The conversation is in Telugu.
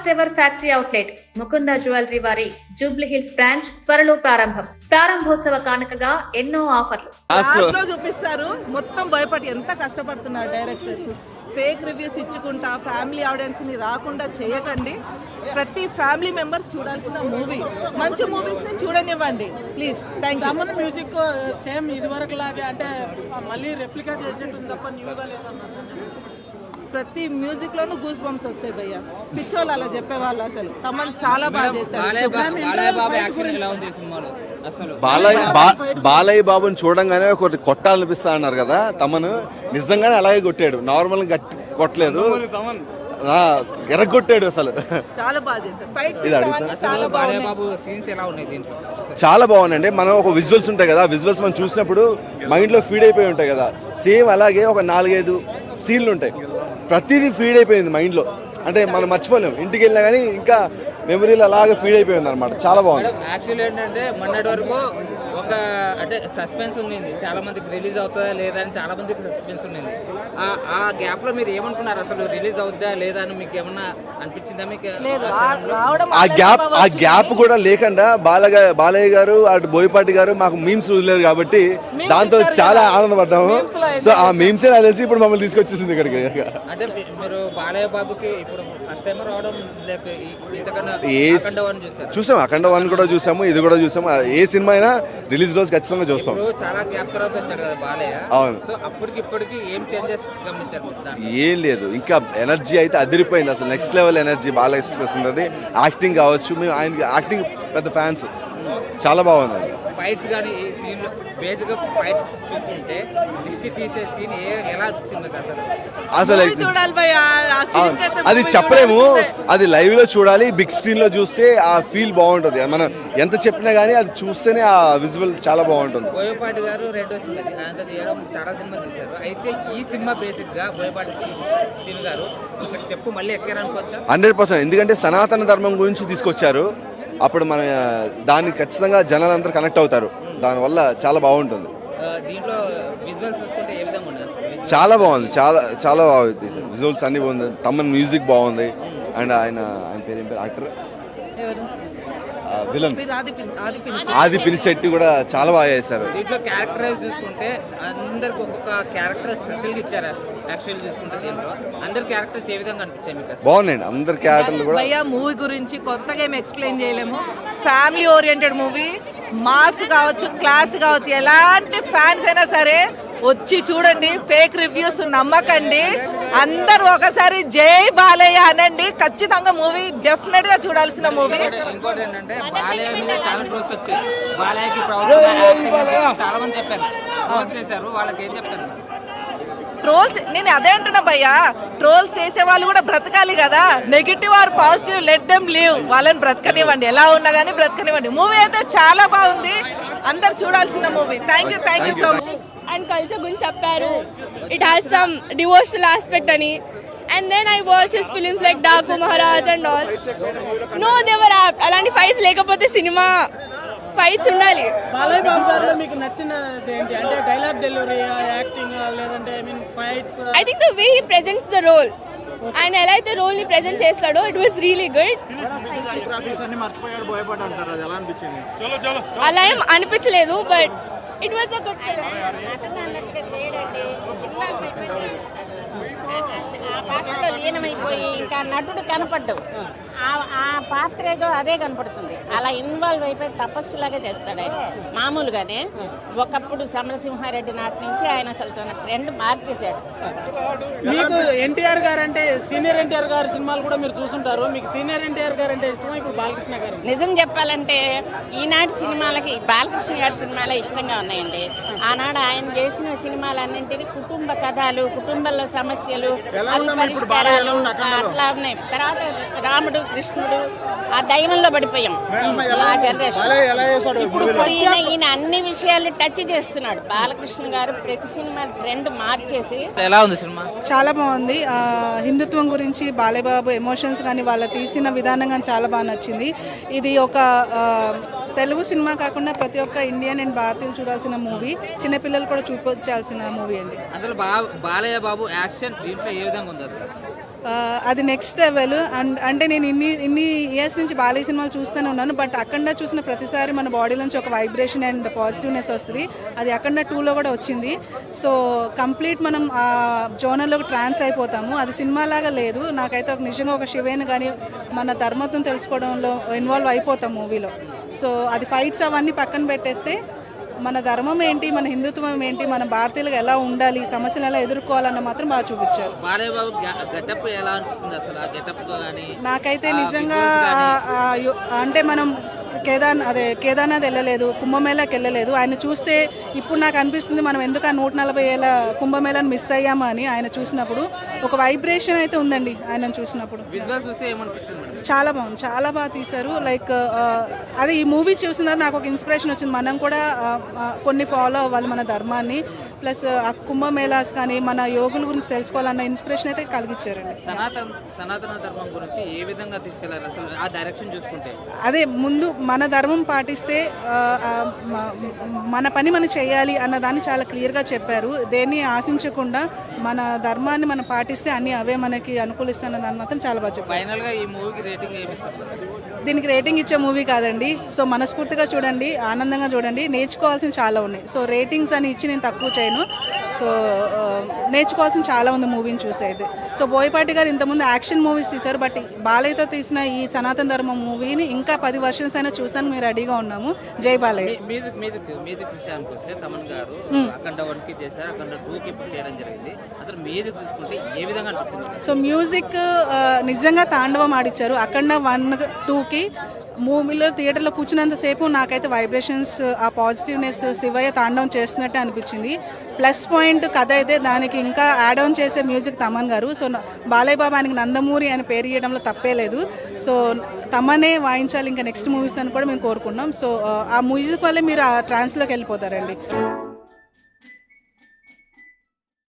First ever factory outlet Mukunda jewellery వారి జూబ్లీ హిల్స్ బ్రాంచ్ త్వరలో ప్రారంభోత్సవ కానుకగా ఎన్నో ఆఫర్లు చూపిస్తారు. మొత్తం భయపడి ఎంత కష్టపడుతున్నారు డైరెక్టర్స్. ఫేక్ రివ్యూస్ ఇచ్చుకుంటా ఫ్యామిలీ ఆడియన్స్ ని రాకుండా చేయకండి. ప్రతి ఫ్యామిలీ మెంబర్స్ చూడాల్సిన మూవీ. మంచి మూవీస్ ని చూడనివ్వండి please. Thank you. Thaman music same ఇది వరకు లాగే అంటే మళ్ళీ రెప్లికా చేసినట్టు తప్ప న్యూగా లేదన్నారు. ప్రతి మ్యూజిక్ లోనూ గూస్ బంప్స్ వస్తాయి భయ్య. పిచ్చోళ్ళు అలా చెప్పేవాళ్ళు. అసలు తమన్ చాలా బాగా చేశారు. బాలయ్య బాబుని చూడంగానే ఒకటి కొట్టాలనిపిస్తా అన్నారు కదా, తమను నిజంగానే అలాగే కొట్టాడు. నార్మల్ గా గట్టి కొట్టలేదు, ఎరగొట్టాడు అసలు. చాలా బాగా చేశారు. చాలా బాగుందండి. మనం ఒక విజువల్స్ ఉంటాయి కదా, విజువల్స్ మనం చూసినప్పుడు మైండ్ లో ఫీడ్ అయిపోయి ఉంటాయి కదా. సేమ్ అలాగే ఒక 4-5 సీన్లు ఉంటాయి. ప్రతిదీ ఫీడ్ అయిపోయింది మైండ్ లో. అంటే మనం మర్చిపోలేము. ఇంటికి వెళ్ళినా కానీ ఇంకా మెమరీలో అలాగే ఫీడ్ అయిపోయింది అనమాట. చాలా బాగుంది. యాక్చువల్లీ ఏంటంటే మొన్నటి వరకు ఒక అంటే సస్పెన్స్ ఉంది, చాలా మందికి రిలీజ్ అవుతుందా లేదా అని చాలా మందికి సస్పెన్స్ ఉంది. ఆ గ్యాప్ లో మీరు ఏమనుకున్నారు? అసలు రిలీజ్ అవుతుందా లేదా అని మీకు ఏమన్నా అనిపించిందా? మీకు ఆ గ్యాప్ కూడా లేకుండా బాలయ్య గారు అటు బోయపాటి గారు మాకు మీమ్స్ వదిలేరు కాబట్టి దాంతో చాలా ఆనందపడ్డాము. సో ఆ మీమ్స్ అనేసి ఇప్పుడు మమ్మల్ని తీసుకొచ్చేసింది ఇక్కడికి. అంటే మీరు బాలయ్య బాబుకి ఇప్పుడు ఫస్ట్ టైం రావడం చూసాము, అఖండ 1 కూడా చూసాము, ఇది కూడా చూసాము. ఏ సినిమా అయినా రిలీజ్ రోజు ఖచ్చితంగా చూస్తాం. చాలా గ్యాప్ తర్వాత వచ్చాడు కదా బాలయ్య. అవును. సో అప్పటికి ఇప్పటికి ఏం చేంజెస్ గమనించారు? ఏం లేదు, ఇంకా ఎనర్జీ అయితే అదిరిపోయింది. అసలు next level energy Balayya express ఉంటుంది. యాక్టింగ్ కావచ్చు, మేము ఆయన యాక్టింగ్ పెద్ద ఫ్యాన్స్. చాలా బాగుంది. ఫైట్స్ కానీ ఈ సీన్ బేసిక్ గా ఫైట్స్ చూసుకుంటే దిష్టి తీసే సీన్ ఎలా వచ్చింది అసలు అది చెప్పలేము. అది లైవ్ లో చూడాలి, బిగ్ స్క్రీన్ లో చూస్తే ఆ ఫీల్ బాగుంటది. మనం ఎంత చెప్పినా గానీ అది చూస్తేనే ఆ విజువల్ చాలా బాగుంటుంది. బోయపాటి గారు రెండో సినిమా అంత తీయడం చాలా సినిమా తీశారు. అయితే ఈ సినిమా బేసిక్ గా బోయపాటి సీన్ గారు ఒక స్టెప్ మళ్ళీ ఎక్కారనుకోవచ్చా? 100%. ఎందుకంటే సనాతన ధర్మం గురించి తీసుకొచ్చారు. అప్పుడు మన దాన్ని ఖచ్చితంగా జనాలందరూ కనెక్ట్ అవుతారు. దానివల్ల చాలా బాగుంటుంది. దీంట్లో విజువల్స్ చూసుకుంటే ఏ విధంగా ఉండదు? చాలా బాగుంది, చాలా బాగుంది. విజువల్స్ అన్ని బాగుంది. తమన్ మ్యూజిక్ బాగుంది. అండ్ ఆయన పేరు ఏం పేరు యాక్టర్ విలన్ ఆది పినిశెట్టి కూడా చాలా బాగా చేశారు. దీంట్లో క్యారెక్టరైజ్ చూసుకుంటే అందరికి ఒక్కొక్క క్యారెక్టర్ స్పెషల్ గా ఇచ్చారు. యాక్చువల్ చూసుకుంటే దీంట్లో అందరి క్యారెక్టర్స్ ఏ విధంగా అనిపించాయి మీకు? బాగున్నాయండి అందరి క్యారెక్టర్లు కూడా. మూవీ గురించి కొత్తగా ఏం ఎక్స్ప్లెయిన్ చేయలేము. Family oriented movie. మాస్ కావచ్చు, క్లాస్ కావచ్చు, ఎలాంటి ఫ్యాన్స్ అయినా సరే వచ్చి చూడండి. ఫేక్ రివ్యూస్ నమ్మకండి. అందరూ ఒకసారి జై బాలయ్య అనండి. ఖచ్చితంగా మూవీ డెఫినెట్ గా చూడాల్సిన మూవీ. ఇంకోటి ఏంటంటే బాలయ్య మీద చాలా ట్రోల్స్ వచ్చాయి. బాలయ్యకి చాలా మంది చెప్పారు చేశారు, వాళ్ళకి ఏం చెప్తారు? ట్రోల్స్ నేను అదే అంటున్నా భయ్యా, ట్రోల్స్ చేసే వాళ్ళు కూడా బ్రతకాలి కదా. Negative or positive let them live. వాళ్ళని బ్రతకనివ్వండి, ఎలా ఉన్నా కానీ బ్రతకనివ్వండి. మూవీ అయితే చాలా బాగుంది, అందరు చూడాల్సిన movie. Thank you so much. And culture గురించి చెప్పారు. It has some devotional aspect అని. And then I watch his films like Daaku Maharaaj and all. No దేవర్ యాప్ట్. అలాంటి ఫైట్స్ లేకపోతే సినిమా ఫైట్స్ ఉండాలి. బాలయ్య బాబు గారిలో మీకు నచ్చినది ఏంటి? అంటే డైలాగ్ డెలివరీ, యాక్టింగ్, లేదంటే I mean fights? I think the way he presents the role. ఆయన ఎలా అయితే రోల్ ని ప్రెజెంట్ చేస్తాడో ఇట్ వాస్ రియలీ గుడ్. అలా ఏం అనిపించలేదు, but it was a good film. ఆ పాత్రలో లీనమైపోయి ఇంకా నటుడు కనపడ్డావు. ఆ పాత్ర ఏదో అదే కనపడుతుంది. అలా ఇన్వాల్వ్ అయిపోయి తపస్సులాగా చేస్తాడు ఆయన. మామూలుగానే ఒకప్పుడు సమరసింహారెడ్డి నాటి నుంచి ఆయన అసలు తన ట్రెండ్ మార్చేశాడు. మీకు ఎన్టీఆర్ గారు అంటే సీనియర్ ఎన్టీఆర్ గారి సినిమాలు కూడా మీరు చూసుంటారు. మీకు సీనియర్ ఎన్టీఆర్ గారు అంటే ఇష్టమా ఇప్పుడు బాలకృష్ణ గారు? నిజం చెప్పాలంటే ఈనాటి సినిమాలకి బాలకృష్ణ గారి సినిమాలే ఇష్టంగా ఉన్నాయండి. ఆనాడు ఆయన చేసిన సినిమాలన్నింటినీ కుటుంబ కథలు, కుటుంబంలో సమస్యలు, అవి పరిష్కారాలు అట్లా ఉన్నాయి. తర్వాత రాముడు, కృష్ణుడు, ఆ దైవంలో పడిపోయాం ఆ జనరేషన్. ఇప్పుడు ఈయన అన్ని విషయాలు టచ్ చేస్తున్నాడు. బాలకృష్ణ గారు ప్రతి సినిమా ట్రెండ్ మార్చేసి. ఎలా ఉంది సినిమా? చాలా బాగుంది. హిందుత్వం గురించి బాలయ్య బాబు ఎమోషన్స్ కానీ వాళ్ళ తీసిన విధానం కానీ చాలా బాగా నచ్చింది. ఇది ఒక తెలుగు సినిమా కాకుండా ప్రతి ఒక్క ఇండియన్ అండ్ భారతీయులు చూడాల్సిన మూవీ. చిన్నపిల్లలు కూడా చూపించాల్సిన మూవీ అండి. అసలు బాలయ్య బాబు యాక్షన్ దీంట్లో ఏ విధంగా ఉంది? అసలు అది నెక్స్ట్ లెవెల్. అంటే నేను ఇన్ని ఇయర్స్ నుంచి బాలయ్య సినిమాలు చూస్తూనే ఉన్నాను, బట్ అఖండ చూసిన ప్రతిసారి మన బాడీ నుంచి ఒక వైబ్రేషన్ అండ్ పాజిటివ్నెస్ వస్తుంది. అది అఖండ 2లో కూడా వచ్చింది. సో కంప్లీట్ మనం ఆ జోనర్లోకి ట్రాన్స్ అయిపోతాము. అది సినిమాలాగా లేదు. నాకైతే నిజంగా ఒక శివేని కానీ మన ధర్మత్వం తెలుసుకోవడంలో ఇన్వాల్వ్ అయిపోతాం మూవీలో. సో అది ఫైట్స్ అవన్నీ పక్కన పెట్టేస్తే మన ధర్మం ఏంటి, మన హిందుత్వం ఏంటి, మన భారతీయులకు ఎలా ఉండాలి, సమస్యలు ఎలా ఎదుర్కోవాలన్న మాత్రం బాగా చూపించారు. బాలయ్య బాబు గెటప్ ఎలా అనిపిస్తుంది అసలు? ఆ గెటప్ కానీ నాకైతే నిజంగా అంటే మనం కేదార్నాథ్ వెళ్ళలేదు, కుంభమేళాకి వెళ్ళలేదు. ఆయన చూస్తే ఇప్పుడు నాకు అనిపిస్తుంది మనం ఎందుకు ఆ 140 ఏళ్ళ కుంభమేళాని మిస్ అయ్యామా అని. ఆయన చూసినప్పుడు ఒక వైబ్రేషన్ అయితే ఉందండి ఆయన చూసినప్పుడు. చాలా బాగుంది, చాలా బాగా తీశారు. లైక్ అదే ఈ మూవీ చూసిన తర్వాత నాకు ఒక ఇన్స్పిరేషన్ వచ్చింది. మనం కూడా కొన్ని ఫాలో అవ్వాలి మన ధర్మాన్ని, ప్లస్ ఆ కుంభమేళాస్ కానీ మన యోగుల గురించి తెలుసుకోవాలన్న ఇన్స్పిరేషన్ అయితే కలిగించారండి. సనాతన ధర్మం గురించి ఏ విధంగా తీసుకెళ్లారు అసలు ఆ డైరెక్షన్ చూసుకుంటే? అదే ముందు మన ధర్మం పాటిస్తే మన పని మనం చేయాలి అన్నదాన్ని చాలా క్లియర్గా చెప్పారు. దేన్ని ఆశించకుండా మన ధర్మాన్ని మనం పాటిస్తే అన్ని అవే మనకి అనుకూలిస్తాయన్న దాన్ని మాత్రం చాలా బాగా చెప్పారు. ఫైనల్గా ఈ మూవీకి రేటింగ్ ఏమి ఇస్తారు? దీనికి రేటింగ్ ఇచ్చే మూవీ కాదండి. సో మనస్ఫూర్తిగా చూడండి, ఆనందంగా చూడండి. నేర్చుకోవాల్సిన చాలా ఉన్నాయి. సో రేటింగ్స్ అని ఇచ్చి నేను తక్కువ చేయను. సో నేర్చుకోవాల్సిన చాలా ఉంది మూవీని చూసేది. సో బోయపాటి గారు ఇంతకుముందు యాక్షన్ మూవీస్ తీశారు, బట్ బాలయ్యతో తీసిన ఈ సనాతన ధర్మం మూవీని ఇంకా 10 వర్షన్స్ అయినా చూస్తాను మేము రెడీగా ఉన్నాము. జై బాలయ్య. మ్యూజిక్ విషయానికి వస్తే తమన్ గారు అఖండ 1కి చేశారు, అఖండ 2కి ఇప్పుడు చేయడం జరిగింది. అసలు మ్యూజిక్ చూసుకుంటే ఏ విధంగా అనిపిస్తుంది? సో మ్యూజిక్ నిజంగా తాండవం ఆడిచ్చారు. అఖండ 1, 2కి మూవీలో థియేటర్లో కూర్చున్నంతసేపు నాకైతే వైబ్రేషన్స్, ఆ పాజిటివ్నెస్, శివయ్య తాండవం చేస్తున్నట్టే అనిపించింది. ప్లస్ పాయింట్ కథ అయితే దానికి ఇంకా యాడ్ ఆన్ చేసే మ్యూజిక్ తమన్ గారు. సో బాలయ్య బాబు ఆయనకి నందమూరి అని పేరు ఇవ్వడంలో తప్పే లేదు. సో తమనే వాయించాలి ఇంకా నెక్స్ట్ మూవీస్ అని కూడా మేము కోరుకున్నాం. సో ఆ మ్యూజిక్ వల్లే మీరు ఆ ట్రాన్స్లోకి వెళ్ళిపోతారండి.